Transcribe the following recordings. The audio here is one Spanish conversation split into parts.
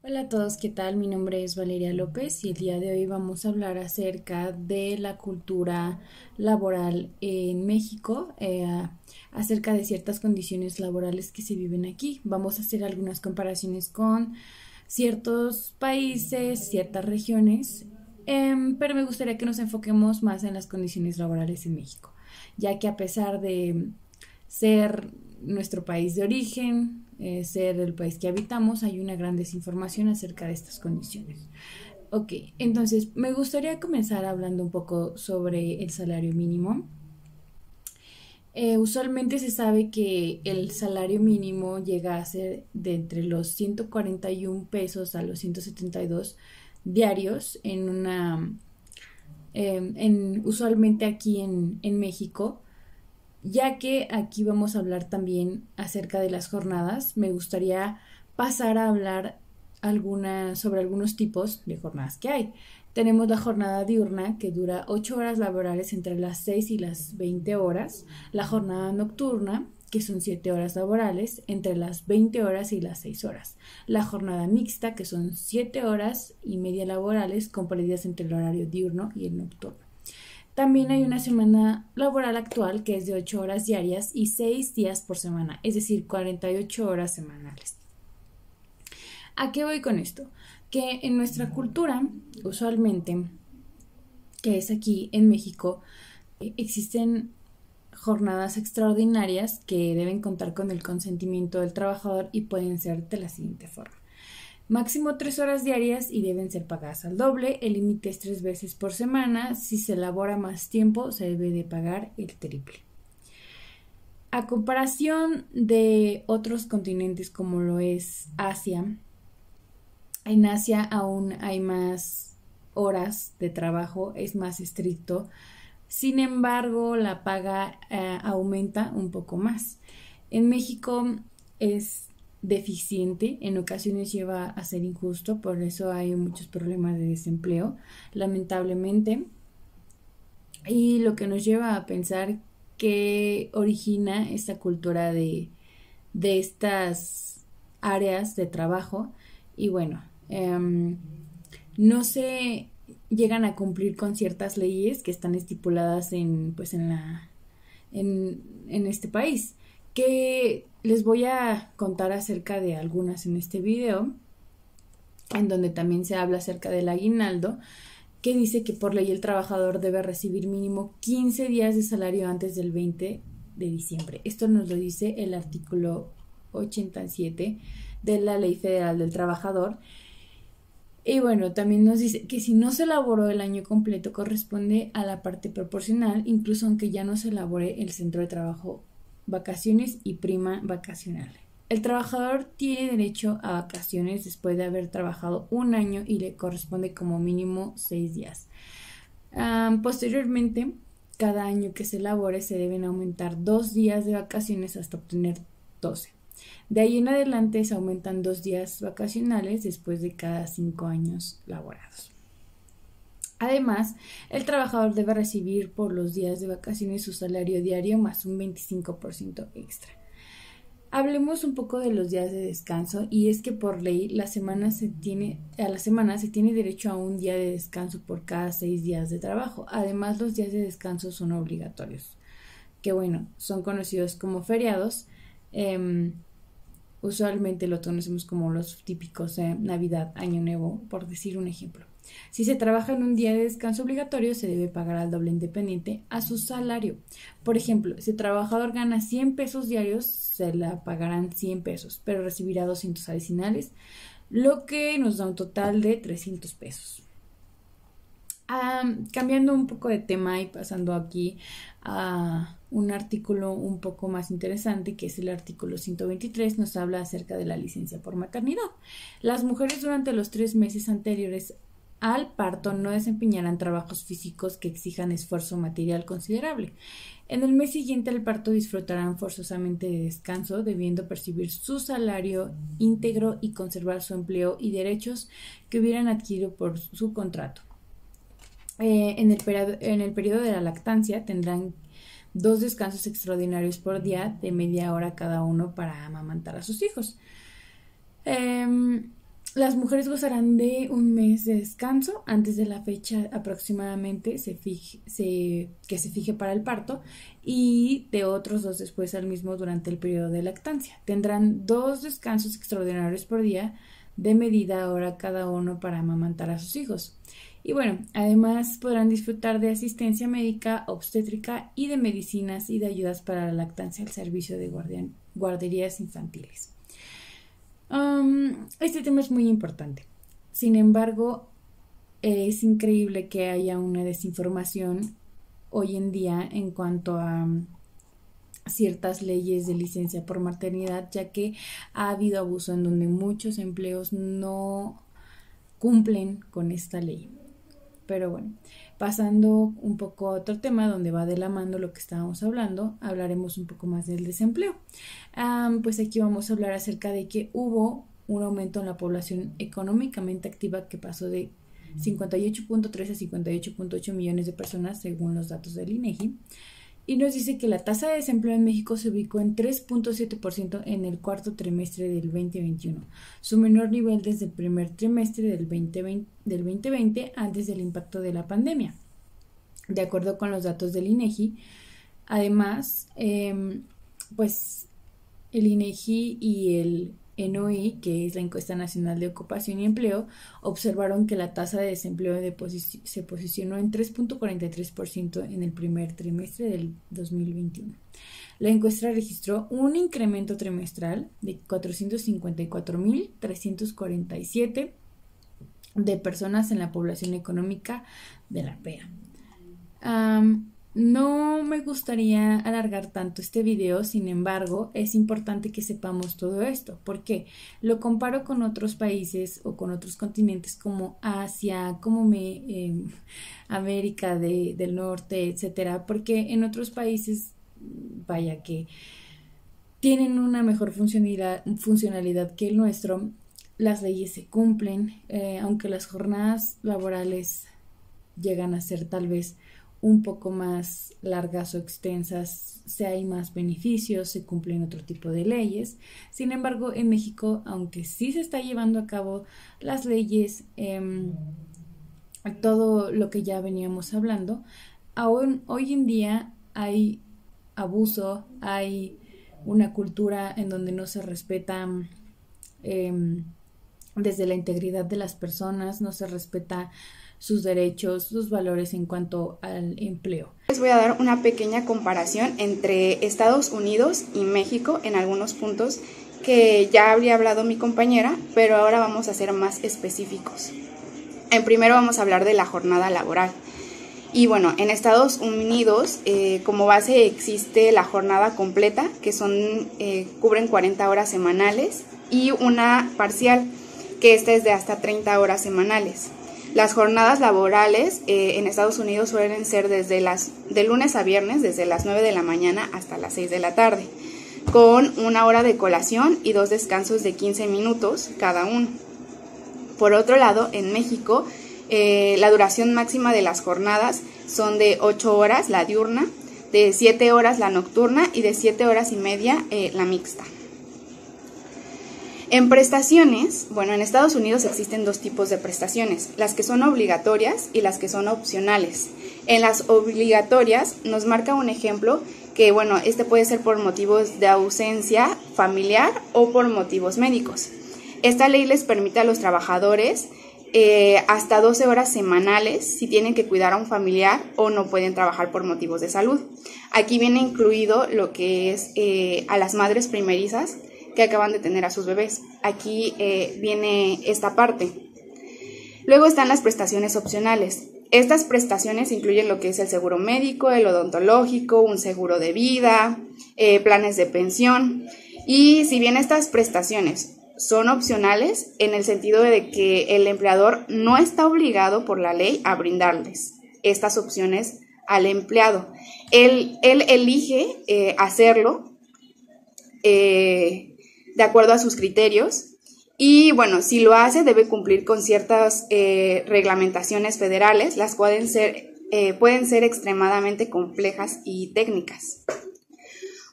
Hola a todos, ¿qué tal? Mi nombre es Valeria López y el día de hoy vamos a hablar acerca de la cultura laboral en México, acerca de ciertas condiciones laborales que se viven aquí. Vamos a hacer algunas comparaciones con ciertos países, ciertas regiones, pero me gustaría que nos enfoquemos más en las condiciones laborales en México, ya que a pesar de ser nuestro país de origen, ser el país que habitamos, hay una gran desinformación acerca de estas condiciones. Ok, entonces me gustaría comenzar hablando un poco sobre el salario mínimo. Usualmente se sabe que el salario mínimo llega a ser de entre los 141 pesos a los 172 diarios usualmente aquí en México, ya que aquí vamos a hablar también acerca de las jornadas. Me gustaría pasar a hablar sobre algunos tipos de jornadas que hay. Tenemos la jornada diurna, que dura 8 horas laborales entre las 6 y las 20 horas. La jornada nocturna, que son 7 horas laborales entre las 20 horas y las 6 horas. La jornada mixta, que son 7 horas y media laborales comprendidas entre el horario diurno y el nocturno. También hay una semana laboral actual que es de 8 horas diarias y 6 días por semana, es decir, 48 horas semanales. ¿A qué voy con esto? Que en nuestra cultura, usualmente, que es aquí en México, existen jornadas extraordinarias que deben contar con el consentimiento del trabajador y pueden ser de la siguiente forma. Máximo 3 horas diarias y deben ser pagadas al doble. El límite es 3 veces por semana. Si se elabora más tiempo, se debe de pagar el triple. A comparación de otros continentes como lo es Asia, en Asia aún hay más horas de trabajo, es más estricto. Sin embargo, la paga aumenta un poco más. En México es deficiente, en ocasiones lleva a ser injusto, por eso hay muchos problemas de desempleo, lamentablemente, y lo que nos lleva a pensar que origina esta cultura de estas áreas de trabajo. Y bueno, no se llegan a cumplir con ciertas leyes que están estipuladas en este país, que les voy a contar acerca de algunas en este video, en donde también se habla acerca del aguinaldo, que dice que por ley el trabajador debe recibir mínimo 15 días de salario antes del 20 de diciembre. Esto nos lo dice el artículo 87 de la Ley Federal del Trabajador. Y bueno, también nos dice que si no se elaboró el año completo corresponde a la parte proporcional, incluso aunque ya no se elabore el centro de trabajo, vacaciones y prima vacacional. El trabajador tiene derecho a vacaciones después de haber trabajado un año y le corresponde como mínimo 6 días. Posteriormente, cada año que se elabore se deben aumentar 2 días de vacaciones hasta obtener 12. De ahí en adelante se aumentan 2 días vacacionales después de cada 5 años laborados. Además, el trabajador debe recibir por los días de vacaciones su salario diario más un 25% extra. Hablemos un poco de los días de descanso, y es que por ley a la semana se tiene derecho a un día de descanso por cada 6 días de trabajo. Además, los días de descanso son obligatorios, que bueno, son conocidos como feriados. Usualmente lo conocemos como los típicos Navidad, Año Nuevo, por decir un ejemplo. Si se trabaja en un día de descanso obligatorio, se debe pagar al doble independiente a su salario. Por ejemplo, si el trabajador gana 100 pesos diarios, se le pagarán 100 pesos, pero recibirá 200 adicionales, lo que nos da un total de 300 pesos. Cambiando un poco de tema y pasando aquí a un artículo un poco más interesante, que es el artículo 123, nos habla acerca de la licencia por maternidad. Las mujeres durante los 3 meses anteriores al parto no desempeñarán trabajos físicos que exijan esfuerzo material considerable. En el mes siguiente al parto disfrutarán forzosamente de descanso, debiendo percibir su salario íntegro y conservar su empleo y derechos que hubieran adquirido por su contrato. En el periodo de la lactancia tendrán 2 descansos extraordinarios por día de media hora cada uno para amamantar a sus hijos. Las mujeres gozarán de un mes de descanso antes de la fecha aproximadamente que se fije para el parto y de otros 2 después al mismo durante el periodo de lactancia. Tendrán 2 descansos extraordinarios por día de medida hora cada uno para amamantar a sus hijos. Y bueno, además podrán disfrutar de asistencia médica, obstétrica y de medicinas y de ayudas para la lactancia al servicio de guarderías infantiles. Este tema es muy importante. Sin embargo, es increíble que haya una desinformación hoy en día en cuanto a ciertas leyes de licencia por maternidad, ya que ha habido abuso en donde muchos empleos no cumplen con esta ley. Pero bueno, pasando un poco a otro tema donde va de la mano lo que estábamos hablando, hablaremos un poco más del desempleo. Pues aquí vamos a hablar acerca de que hubo un aumento en la población económicamente activa que pasó de 58.3 a 58.8 millones de personas según los datos del INEGI. Y nos dice que la tasa de desempleo en México se ubicó en 3.7% en el cuarto trimestre del 2021, su menor nivel desde el primer trimestre del 2020 antes del impacto de la pandemia. De acuerdo con los datos del INEGI, además, pues el INEGI y el ENOI, que es la Encuesta Nacional de Ocupación y Empleo, observaron que la tasa de desempleo se posicionó en 3.43% en el primer trimestre del 2021. La encuesta registró un incremento trimestral de 454.347 de personas en la población económica de la PEA. No me gustaría alargar tanto este video, sin embargo, es importante que sepamos todo esto. ¿Por qué? Lo comparo con otros países o con otros continentes como Asia, como América del Norte, etcétera, porque en otros países, vaya que tienen una mejor funcionalidad que el nuestro, las leyes se cumplen, aunque las jornadas laborales llegan a ser tal vez un poco más largas o extensas, si hay más beneficios, se cumplen otro tipo de leyes. Sin embargo, en México, aunque sí se está llevando a cabo las leyes, todo lo que ya veníamos hablando, aún hoy en día hay abuso, hay una cultura en donde no se respeta desde la integridad de las personas, no se respeta sus derechos, sus valores en cuanto al empleo. Les voy a dar una pequeña comparación entre Estados Unidos y México en algunos puntos que ya habría hablado mi compañera, pero ahora vamos a ser más específicos. En primero vamos a hablar de la jornada laboral. Y bueno, en Estados Unidos como base existe la jornada completa, que cubren 40 horas semanales, y una parcial, que esta es de hasta 30 horas semanales. Las jornadas laborales en Estados Unidos suelen ser de lunes a viernes, desde las 9 de la mañana hasta las 6 de la tarde, con 1 hora de colación y 2 descansos de 15 minutos cada uno. Por otro lado, en México, la duración máxima de las jornadas son de 8 horas la diurna, de 7 horas la nocturna y de 7 horas y media la mixta. En prestaciones, bueno, en Estados Unidos existen 2 tipos de prestaciones, las que son obligatorias y las que son opcionales. En las obligatorias nos marca un ejemplo que, bueno, este puede ser por motivos de ausencia familiar o por motivos médicos. Esta ley les permite a los trabajadores hasta 12 horas semanales si tienen que cuidar a un familiar o no pueden trabajar por motivos de salud. Aquí viene incluido lo que es a las madres primerizas que acaban de tener a sus bebés. Aquí viene esta parte. Luego están las prestaciones opcionales. Estas prestaciones incluyen lo que es el seguro médico, el odontológico, un seguro de vida, planes de pensión. Y si bien estas prestaciones son opcionales en el sentido de que el empleador no está obligado por la ley a brindarles estas opciones al empleado. Él elige hacerlo de acuerdo a sus criterios y bueno, si lo hace debe cumplir con ciertas reglamentaciones federales, las pueden ser extremadamente complejas y técnicas.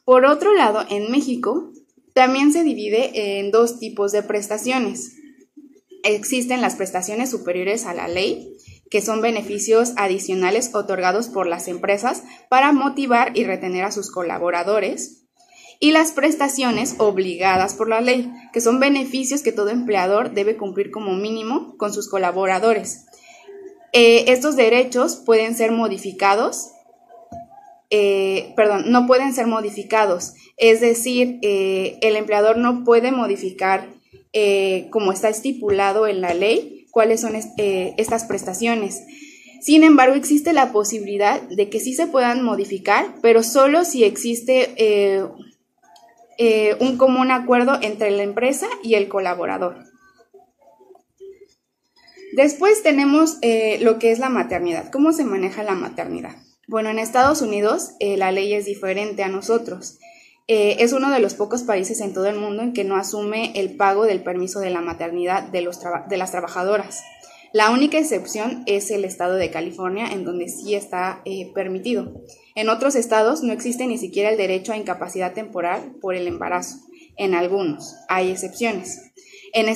Por otro lado, en México también se divide en 2 tipos de prestaciones. existen las prestaciones superiores a la ley, que son beneficios adicionales otorgados por las empresas para motivar y retener a sus colaboradores, y las prestaciones obligadas por la ley, que son beneficios que todo empleador debe cumplir como mínimo con sus colaboradores. Estos derechos pueden ser modificados, no pueden ser modificados, es decir, el empleador no puede modificar como está estipulado en la ley cuáles son estas prestaciones. Sin embargo, existe la posibilidad de que sí se puedan modificar, pero solo si existe un común acuerdo entre la empresa y el colaborador. Después tenemos lo que es la maternidad. ¿Cómo se maneja la maternidad? Bueno, en Estados Unidos la ley es diferente a nosotros. Es uno de los pocos países en todo el mundo en que no asume el pago del permiso de la maternidad de las trabajadoras. La única excepción es el estado de California, en donde sí está permitido. En otros estados no existe ni siquiera el derecho a incapacidad temporal por el embarazo. En algunos hay excepciones. En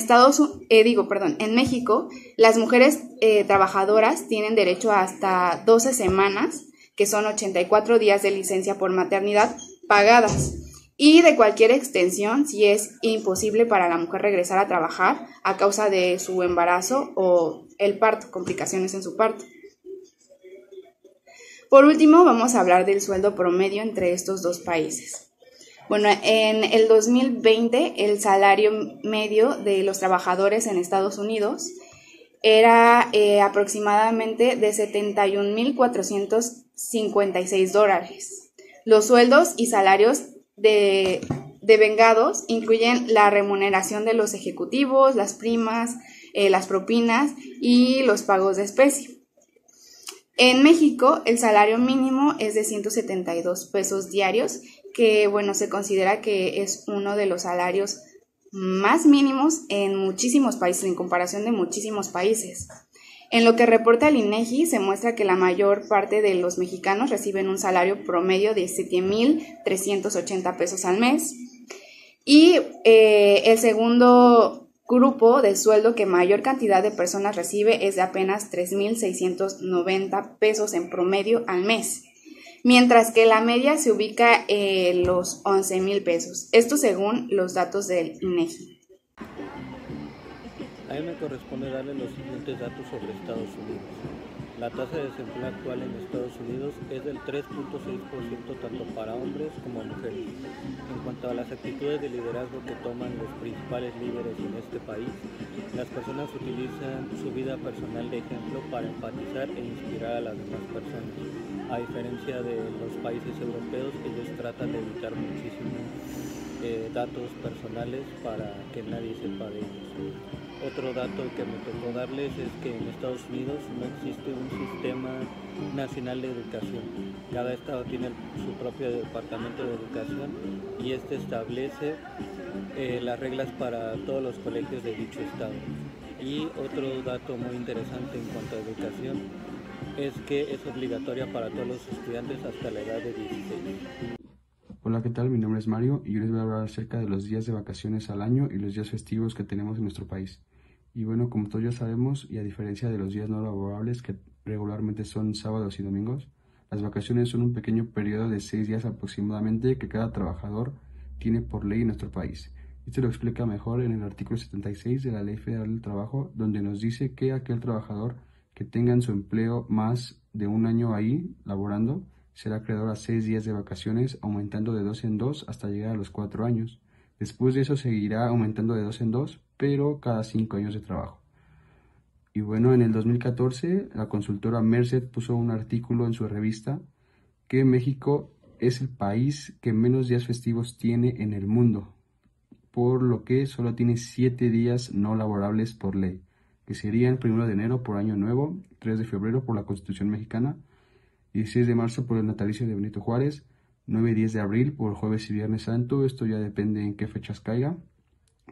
México, las mujeres trabajadoras tienen derecho a hasta 12 semanas, que son 84 días de licencia por maternidad pagadas, y de cualquier extensión si es imposible para la mujer regresar a trabajar a causa de su embarazo o el parto, complicaciones en su parto. Por último, vamos a hablar del sueldo promedio entre estos dos países. Bueno, en el 2020 el salario medio de los trabajadores en Estados Unidos era aproximadamente de $71,456. Los sueldos y salarios devengados incluyen la remuneración de los ejecutivos, las primas, las propinas y los pagos de especie. En México, el salario mínimo es de 172 pesos diarios, que se considera que es uno de los salarios más mínimos en muchísimos países, en comparación de muchísimos países. En lo que reporta el INEGI, se muestra que la mayor parte de los mexicanos reciben un salario promedio de 7,380 pesos al mes. Y el segundo grupo de sueldo que mayor cantidad de personas recibe es de apenas 3,690 pesos en promedio al mes, mientras que la media se ubica en los 11,000 pesos. Esto según los datos del INEGI. A mí me corresponde darle los siguientes datos sobre Estados Unidos. La tasa de desempleo actual en Estados Unidos es del 3.6% tanto para hombres como mujeres. En cuanto a las actitudes de liderazgo que toman los principales líderes en este país, las personas utilizan su vida personal de ejemplo para enfatizar e inspirar a las demás personas. A diferencia de los países europeos, ellos tratan de evitar muchísimo datos personales para que nadie sepa de ellos. Otro dato que me tocó darles es que en Estados Unidos no existe un sistema nacional de educación. Cada estado tiene su propio departamento de educación y este establece las reglas para todos los colegios de dicho estado. Y otro dato muy interesante en cuanto a educación es que es obligatoria para todos los estudiantes hasta la edad de 16. Hola, ¿qué tal? Mi nombre es Mario y yo les voy a hablar acerca de los días de vacaciones al año y los días festivos que tenemos en nuestro país. Y bueno, como todos ya sabemos, y a diferencia de los días no laborables que regularmente son sábados y domingos, las vacaciones son un pequeño periodo de 6 días aproximadamente que cada trabajador tiene por ley en nuestro país. Esto lo explica mejor en el artículo 76 de la Ley Federal del Trabajo, donde nos dice que aquel trabajador que tenga en su empleo más de un año ahí laborando será acreedor a 6 días de vacaciones, aumentando de 2 en 2 hasta llegar a los 4 años. Después de eso seguirá aumentando de 2 en 2, pero cada 5 años de trabajo. Y bueno, en el 2014, la consultora Merced puso un artículo en su revista que México es el país que menos días festivos tiene en el mundo, por lo que solo tiene 7 días no laborables por ley, que serían 1 de enero por Año Nuevo, 3 de febrero por la Constitución Mexicana, 16 de marzo por el natalicio de Benito Juárez, 9 y 10 de abril por Jueves y Viernes Santo, esto ya depende en qué fechas caiga,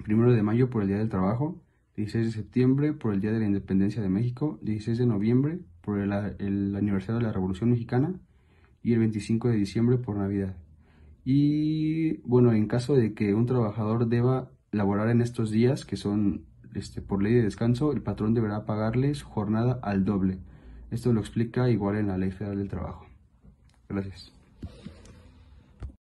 1 de mayo por el Día del Trabajo, 16 de septiembre por el Día de la Independencia de México, 16 de noviembre por el aniversario de la Revolución Mexicana y el 25 de diciembre por Navidad. Y bueno, en caso de que un trabajador deba laborar en estos días, que son por ley de descanso, el patrón deberá pagarle su jornada al doble. Esto lo explica igual en la Ley Federal del Trabajo. Gracias.